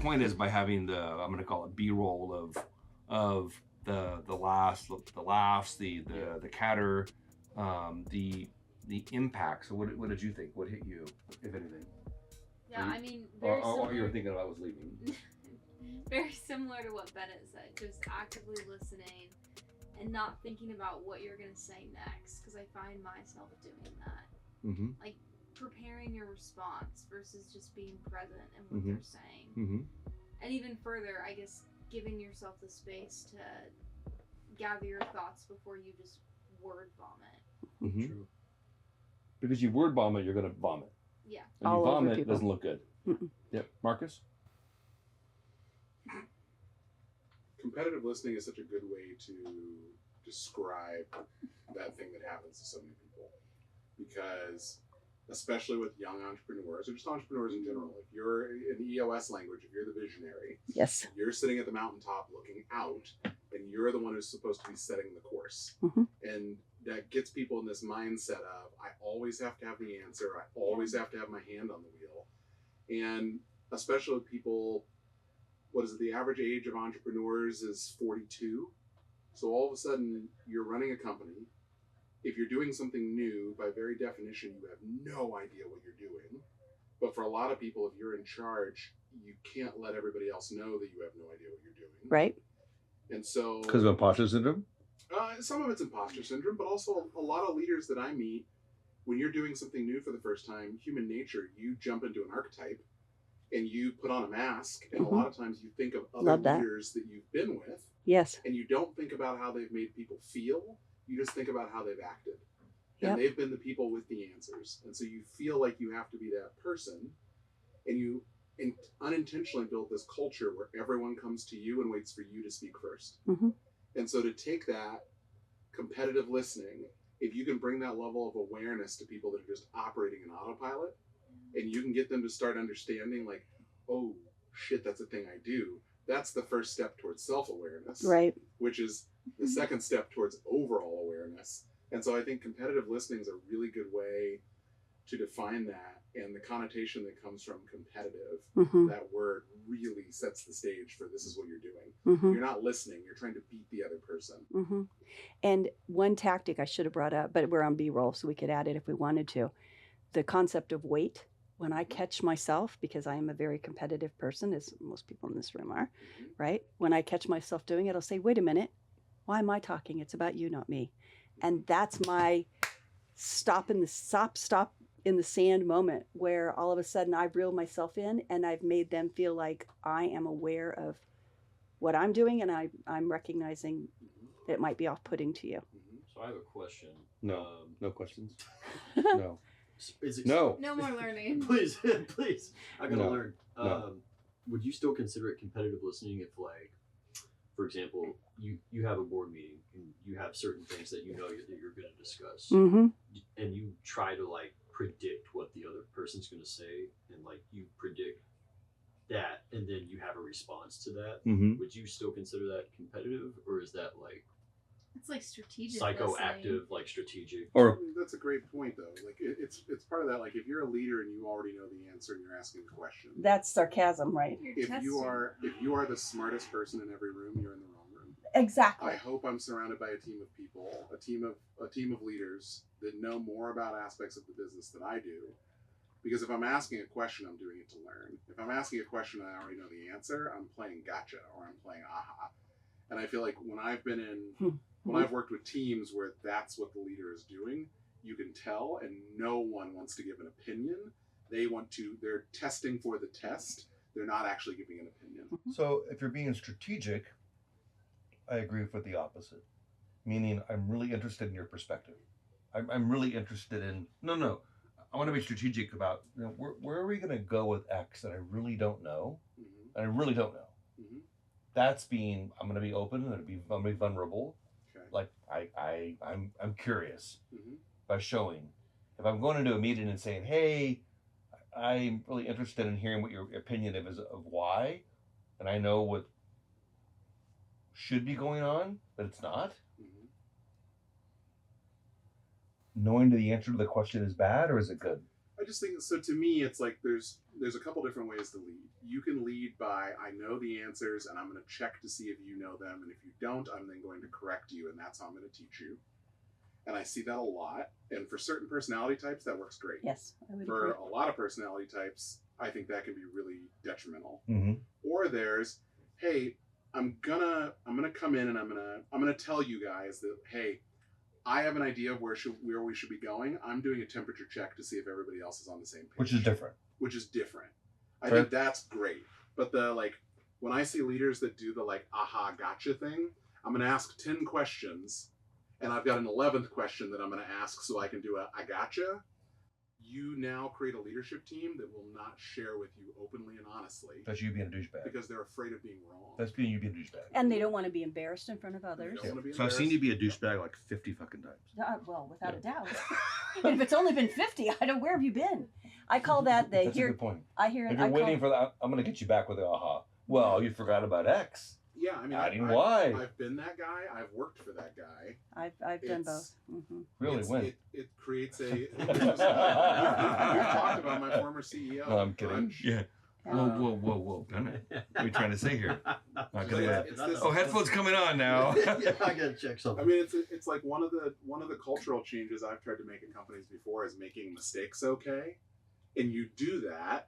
point is by having I'm going to call it B-roll of the laughs, the catter, the impact. So what did you think? What hit you, if anything? Yeah, I mean, very similar. All you were thinking about was leaving. Very similar to what Bennett said, just actively listening and not thinking about what you're going to say next, because I find myself doing that. Mm-hmm. Like preparing your response versus just being present in what Mm-hmm. they're saying. Mm-hmm. And even further, I guess, giving yourself the space to gather your thoughts before you just word vomit. Mm-hmm. True. Because you word vomit, you're going to vomit. Yeah. And you vomit, it doesn't look good. Mm-mm. Yep. Marcus? Competitive listening is such a good way to describe that thing that happens to so many people. Because, especially with young entrepreneurs, or just entrepreneurs in general, if you're in EOS language, if you're the visionary, yes, you're sitting at the mountaintop looking out, and you're the one who's supposed to be setting the course. Mm-hmm. And that gets people in this mindset of, I always have to have the answer, I always have to have my hand on the wheel. And especially with people, what is it, the average age of entrepreneurs is 42. So all of a sudden, you're running a company. If you're doing something new, by very definition, you have no idea what you're doing. But for a lot of people, if you're in charge, you can't let everybody else know that you have no idea what you're doing. Right. And so... Because of imposter syndrome? Some of it's imposter syndrome, but also a lot of leaders that I meet, when you're doing something new for the first time, human nature, you jump into an archetype and you put on a mask, and Mm-hmm. a lot of times you think of other leaders that you've been with. Yes. And you don't think about how they've made people feel, you just think about how they've acted. And Yep. they've been the people with the answers. And so you feel like you have to be that person, and you unintentionally build this culture where everyone comes to you and waits for you to speak first. Mm-hmm. And so to take that competitive listening, if you can bring that level of awareness to people that are just operating in autopilot, and you can get them to start understanding, like, oh shit, that's a thing I do. That's the first step towards self-awareness, Right. which is the second step towards overall awareness. And so I think competitive listening is a really good way to define that, and the connotation that comes from competitive, Mm-hmm. that word really sets the stage for this is what you're doing. Mm-hmm. You're not listening, you're trying to beat the other person. Mm-hmm. And one tactic I should have brought up, but we're on B-roll, so we could add it if we wanted to. The concept of wait. When I catch myself, because I am a very competitive person, as most people in this room are, Mm-hmm. right? When I catch myself doing it, I'll say, wait a minute, why am I talking? It's about you, not me. And that's my stop in the sand moment, where all of a sudden I've reeled myself in and I've made them feel like I am aware of what I'm doing, and I'm recognizing that it might be off-putting to you. So I have a question. No. No questions? No. No. No more learning. Please, please. I gotta No. learn. No. Would you still consider it competitive listening if, like, for example, you have a board meeting and you have certain things that you know that you're going to discuss, Mm-hmm. and you try to, like, predict what the other person's going to say, and, like, you predict that, and then you have a response to that? Mm-hmm. Would you still consider that competitive, or is that, like, It's like strategic psychoactive, like strategic? Or That's a great point, though. Like it's part of that. Like if you're a leader and you already know the answer and you're asking a question, That's sarcasm, right? if you are the smartest person in every room, you're in the wrong room. Exactly. I hope I'm surrounded by a team of people, a team of leaders that know more about aspects of the business than I do. Because if I'm asking a question, I'm doing it to learn. If I'm asking a question and I already know the answer, I'm playing gotcha or I'm playing aha. And I feel like when I've worked with teams where that's what the leader is doing, you can tell, and no one wants to give an opinion. They're testing for the test. They're not actually giving an opinion. So if you're being strategic, I agree with the opposite. Meaning I'm really interested in your perspective. I'm really interested in, no. I want to be strategic about, where are we going to go with X that I really don't know? Mm-hmm. And I really don't know. Mm-hmm. That's I'm going to be open, and I'm going to be vulnerable. Okay. Like I'm curious Mm-hmm. by showing. If I'm going into a meeting and saying, hey, I'm really interested in hearing what your opinion is of why, and I know what should be going on, but it's not. Mm-hmm. Knowing the answer to the question is bad, or is it good? I just think so. To me, it's like there's a couple different ways to lead. You can lead by I know the answers and I'm going to check to see if you know them, and if you don't, I'm then going to correct you, and that's how I'm going to teach you. And I see that a lot. And for certain personality types, that works great. Yes, I would For agree. a lot of personality types, I think that can be really detrimental. Mm-hmm. Or there's, hey, I'm gonna come in and I'm gonna tell you guys that, hey, I have an idea of where we should be going. I'm doing a temperature check to see if everybody else is on the same page. Which is different. I Fair. think that's great. But the like, when I see leaders that do the like, aha, gotcha thing, I'm gonna ask 10 questions, and I've got an 11th question that I'm gonna ask so I can do a I gotcha. You now create a leadership team that will not share with you openly and honestly That's you being a douchebag. because they're afraid of being wrong. That's you being a douchebag. And they don't want to be embarrassed in front of others. don't wanna be So I've seen you embarrassed. be a douchebag like 50 fucking times. Well, without a doubt. And if it's only been 50, I don't. Where have you been? I call that the That's a here. good point. I hear. If I you're call, waiting for that, I'm going to get you back with the aha. Well, you forgot about X. Yeah, I mean, Adding Y. I've been that guy. I've worked for that guy. I've done It's- both. Hmm. Really, It's- when? It creates a. We've talked about my former CEO. No, I'm kidding. Crunch. Yeah. Uh, Whoa, Bennett. What are you trying to say here? Not gonna Yeah, get it's this- Oh, headphones coming on now. Yeah, I gotta check I something. mean, it's like one of the cultural changes I've tried to make in companies before is making mistakes okay, and you do that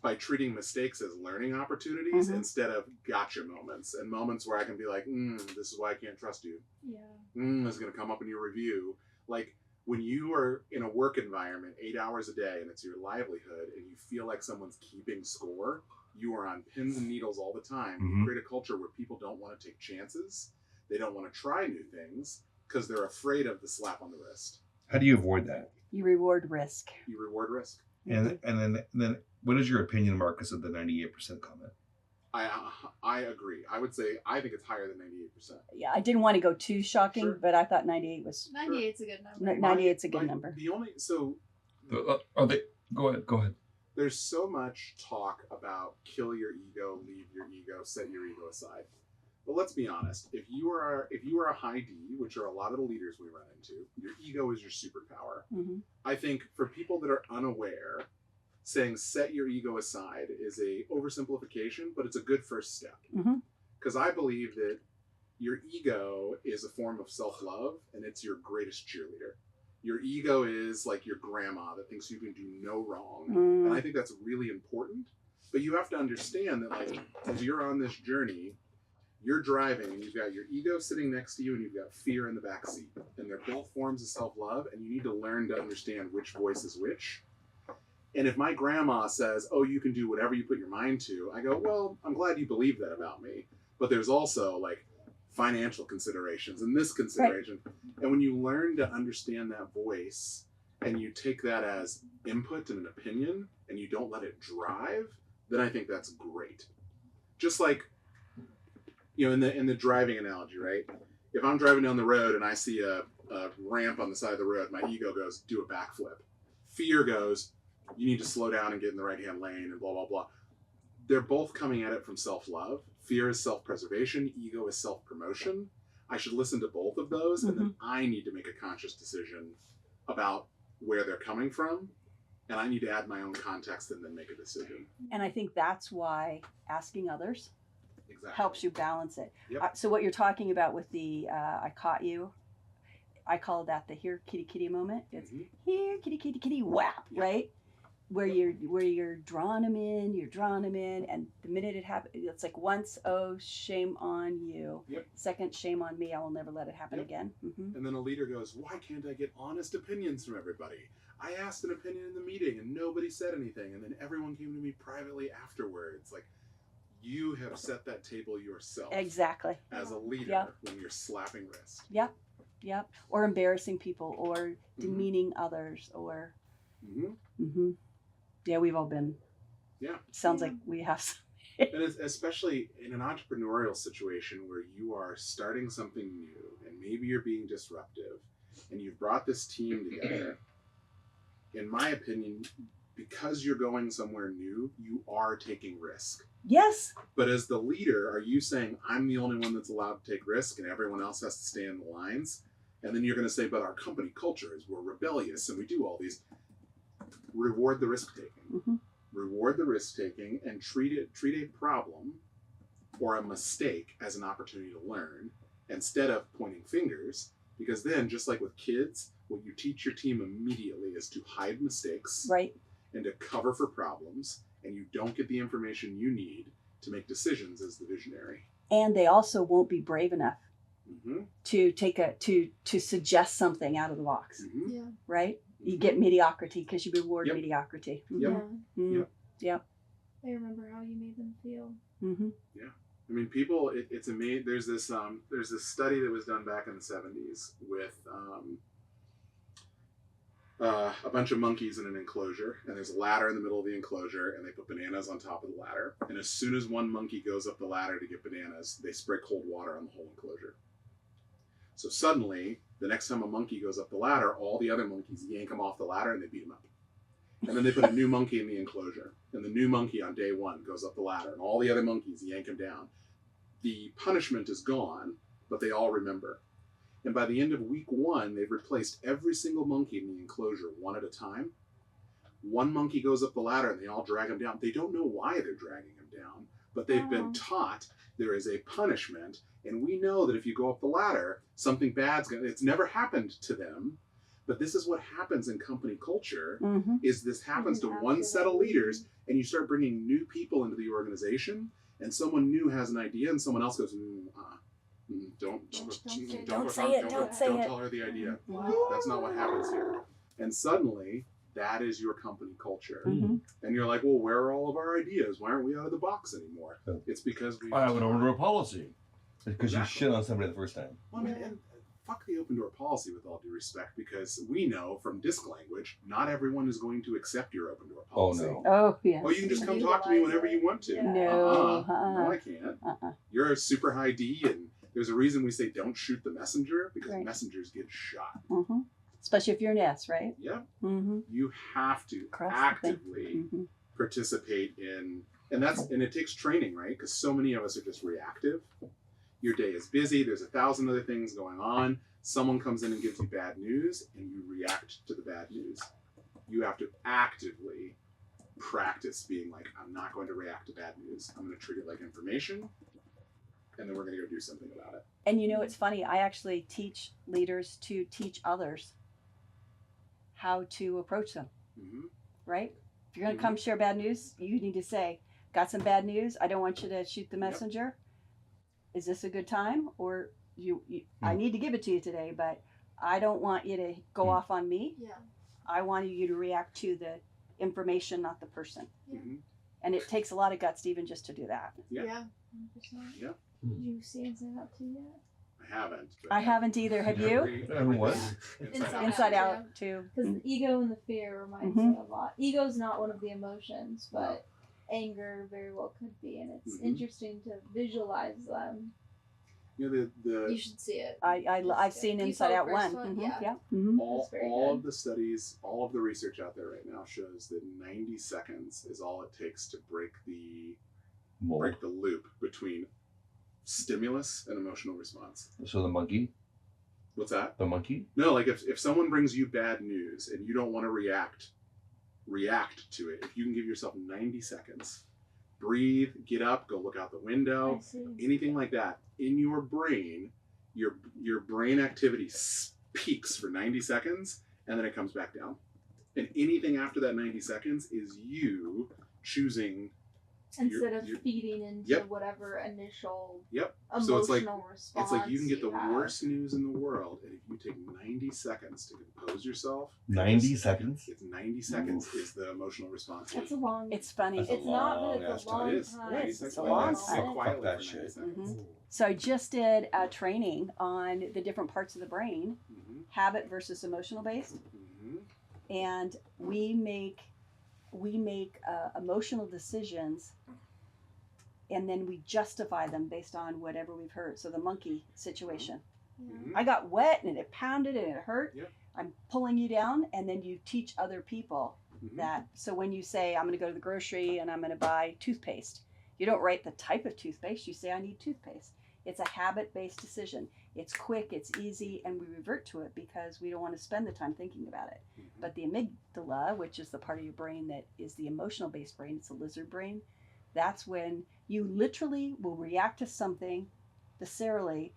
by treating mistakes as learning opportunities Mhm. instead of gotcha moments and moments where I can be like, this is why I can't trust you. Yeah. This is going to come up in your review. Like when you are in a work environment 8 hours a day and it's your livelihood and you feel like someone's keeping score, you are on pins and needles all the time. Mhm. You create a culture where people don't want to take chances. They don't want to try new things because they're afraid of the slap on the wrist. How do you avoid that? You reward risk. You reward risk. And then what is your opinion, Marcus, of the 98% comment? I agree. I would say I think it's higher than 98%. Yeah, I didn't want to go too shocking, Sure. but I thought 98 was 98's a good number. 98's a good number. The only so Are they? Go ahead. there's so much talk about kill your ego, leave your ego, set your ego aside. But let's be honest. If you are a high D, which are a lot of the leaders we run into, your ego is your superpower. Hmm. I think for people that are unaware, saying set your ego aside is a oversimplification, but it's a good first step. Mhm. Because I believe that your ego is a form of self-love and it's your greatest cheerleader. Your ego is like your grandma that thinks you can do no wrong. And I think that's really important. But you have to understand that like as you're on this journey, you're driving and you've got your ego sitting next to you and you've got fear in the back seat. And they're both forms of self-love and you need to learn to understand which voice is which. And if my grandma says, oh, you can do whatever you put your mind to, I go, well, I'm glad you believe that about me. But there's also like financial considerations and this consideration. Right. And when you learn to understand that voice and you take that as input and an opinion and you don't let it drive, then I think that's great. Just like, you know, in the driving analogy, right? If I'm driving down the road and I see a ramp on the side of the road, my ego goes, do a backflip. Fear goes, you need to slow down and get in the right-hand lane and blah, blah, blah. They're both coming at it from self-love. Fear is self-preservation. Ego is self-promotion. I should listen to both of those, and then I need to make a conscious decision about where they're coming from, and I need to add my own context and then make a decision. And I think that's why asking others Exactly. helps you balance it. Yep. So what you're talking about with the I caught you, I call that the here kitty kitty moment. It's here kitty kitty kitty wow, Yep. right? Where you're drawing them in, and the minute it happens, it's like once, oh, shame on you. Yep. Second, shame on me. I will never let it happen again. And then a leader goes, why can't I get honest opinions from everybody? I asked an opinion in the meeting and nobody said anything, and then everyone came to me privately afterwards. Like, you have set that table yourself. Exactly. As a leader, Yep. when you're slapping wrist. Yep. Or embarrassing people, or demeaning others, or. Yeah, we've all been. Yeah. Sounds like we have. And it's especially in an entrepreneurial situation where you are starting something new and maybe you're being disruptive and you've brought this team together. In my opinion, because you're going somewhere new, you are taking risk. Yes. But as the leader, are you saying, I'm the only one that's allowed to take risk and everyone else has to stay in the lines? And then you're going to say, but our company culture is we're rebellious and we do all these. reward the risk taking. Mhm. Reward the risk taking and treat a problem or a mistake as an opportunity to learn instead of pointing fingers. Because then, just like with kids, what you teach your team immediately is to hide mistakes Right. and to cover for problems, and you don't get the information you need to make decisions as the visionary. And they also won't be brave enough Mm-hmm. to to suggest something out of the box, Mm-hmm. Yeah. right? You get mediocrity because you reward Yep. mediocrity. Yep. Yeah. Mhm. Yep. I remember how you made them feel. Mhm. I mean, people. It's amazing. There's this study that was done back in the 70s with a bunch of monkeys in an enclosure, and there's a ladder in the middle of the enclosure, and they put bananas on top of the ladder. And as soon as one monkey goes up the ladder to get bananas, they spray cold water on the whole enclosure. So suddenly, the next time a monkey goes up the ladder, all the other monkeys yank him off the ladder and they beat him up. And then they put a new monkey in the enclosure, and the new monkey on day one goes up the ladder, and all the other monkeys yank him down. The punishment is gone, but they all remember. And by the end of week one, they've replaced every single monkey in the enclosure one at a time. One monkey goes up the ladder, and they all drag him down. They don't know why they're dragging him down, but they've been taught there is a punishment, and we know that if you go up the ladder, something bad's gonna. It's never happened to them. But this is what happens in company culture, Mhm. is this happens to one set of leaders, and you start bringing new people into the organization, and someone new has an idea, and someone else goes, don't Don't go say talk- it, don't say don't it. tell her the idea. Wow. That's not what happens here. And suddenly, that is your company culture. Mhm. And you're like, well, where are all of our ideas? Why aren't we out of the box anymore? Oh. It's because we I would order a policy because you Exactly. shit on somebody the first time. Well, and fuck the open door policy with all due respect, because we know from disc language, not everyone is going to accept your open door Oh policy. no. Oh yeah. Oh, you can just come talk to me whenever you want to. Yeah. No. No, I can't. You're a super high D, and there's a reason we say don't shoot the messenger, because Right. messengers get shot. Mm-hmm. Especially if you're an S, right? Yep. Mm-hmm. You have to Cross the actively Mm-hmm. participate in, and it takes training, right? Because so many of us are just reactive. Your day is busy. There's 1,000 other things going on. Someone comes in and gives you bad news, and you react to the bad news. You have to actively practice being like, I'm not going to react to bad news. I'm going to treat it like information, and then we're going to go do something about it. And you know, it's funny. I actually teach leaders to teach others how to approach them. Mm-hmm. Right? If you're going to come share bad news, you need to say, "Got some bad news. I don't want you to shoot the messenger. Is this a good time, or I need to give it to you today, but I don't want you to go off on me. Yeah. I want you to react to the information, not the person." Mm-hmm. And it takes a lot of guts even just to do that. Yeah. 100%. Yeah. Did you see Inside Out 2 yet? I haven't. but I haven't either. Have you? And what? Inside Out too. Because the ego and the fear reminds me a lot. Ego's not one of the emotions, but anger very well could be, and it's interesting to visualize them. You know, You should see it. I've seen You Inside saw Out the first 1. one? Mhm, Yeah. yeah. Mhm. all very all good. of the studies, all of the research out there right now shows that 90 seconds is all it takes to break the Mold. loop between stimulus and emotional response. So the monkey, What's that? the monkey. No, like if someone brings you bad news and you don't want to react to it, if you can give yourself 90 seconds, breathe, get up, go look out the window, I see. anything like that, in your brain, your brain activity peaks for 90 seconds and then it comes back down. And anything after that 90 seconds is you choosing. Instead of you're- feeding into Yep. whatever initial Yep. emotional So it's like response. It's like you can get the have. worst news in the world, and if you take 90 seconds to compose yourself, 90 seconds. it's 90 seconds is the emotional response. That's a long. It's funny. That's a It's not, long but it's ass a time. long It is. time. 90 It's seconds. a Like, long sit time. quietly Fuck that for 90 shit. seconds. So I just did a training on the different parts of the brain, Mhm. habit versus emotional based, Mhm. and we make emotional decisions, and then we justify them based on whatever we've heard. So the monkey situation. Yeah. Mhm. I got wet and it pounded and it hurt. Yep. I'm pulling you down, and then you teach other people Mhm. that. So when you say, I'm going to go to the grocery and I'm going to buy toothpaste, you don't write the type of toothpaste. You say, I need toothpaste. It's a habit-based decision. It's quick, it's easy, and we revert to it because we don't want to spend the time thinking about it. But the amygdala, which is the part of your brain that is the emotional based brain, it's a lizard brain. That's when you literally will react to something viscerally,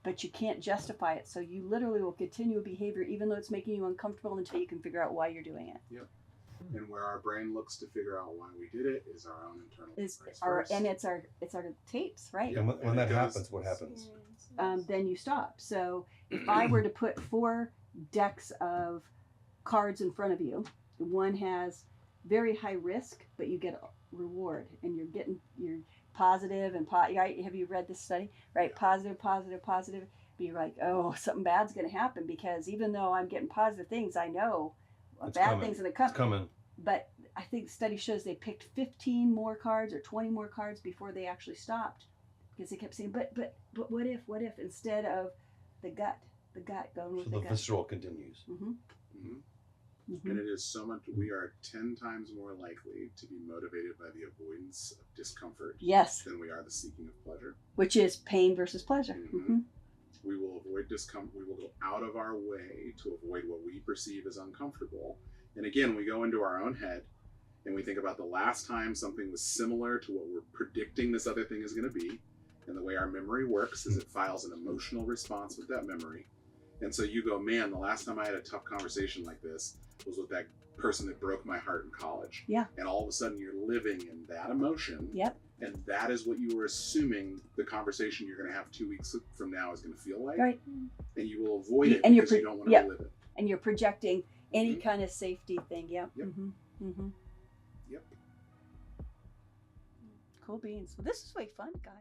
but you can't justify it. So you literally will continue a behavior even though it's making you uncomfortable until you can figure out why you're doing it. Yep. And where our brain looks to figure out why we did it is our own internal It's memories our first. and it's our tapes, right? Yeah. And when And that it goes- happens, what happens? Then you stop. So if I were to put 4 decks of cards in front of you, one has very high risk, but you get a reward, and you're positive and right? Have you read this study? Right, positive, positive, positive. But you're like, oh, something bad's going to happen because even though I'm getting positive things, I know a It's bad coming. thing's going to come. It's coming. But I think the study shows they picked 15 more cards or 20 more cards before they actually stopped because they kept saying, but what if instead of the gut going with So the the gut. visceral continues. Mm-hmm. Mhm. Mm-hmm. And it is so much, we are 10 times more likely to be motivated by the avoidance of discomfort Yes, than we are the seeking of pleasure. which is pain versus pleasure. Mhm. Mm-hmm. We will avoid discomfort. We will go out of our way to avoid what we perceive as uncomfortable. And again, we go into our own head and we think about the last time something was similar to what we're predicting this other thing is going to be. And the way our memory works is it files an emotional response with that memory. And so you go, man, the last time I had a tough conversation like this was with that person that broke my heart in college. Yeah. And all of a sudden you're living in that emotion. Yep. And that is what you were assuming the conversation you're going to have 2 weeks from now is going to feel like. Right. And you will avoid it And you're because you don't want to yep. relive it. And you're projecting any Mhm. kind of safety thing. Yep. Yep. Mm-hmm. Mm-hmm. Yep. Cool beans. Well, this was way fun, guys.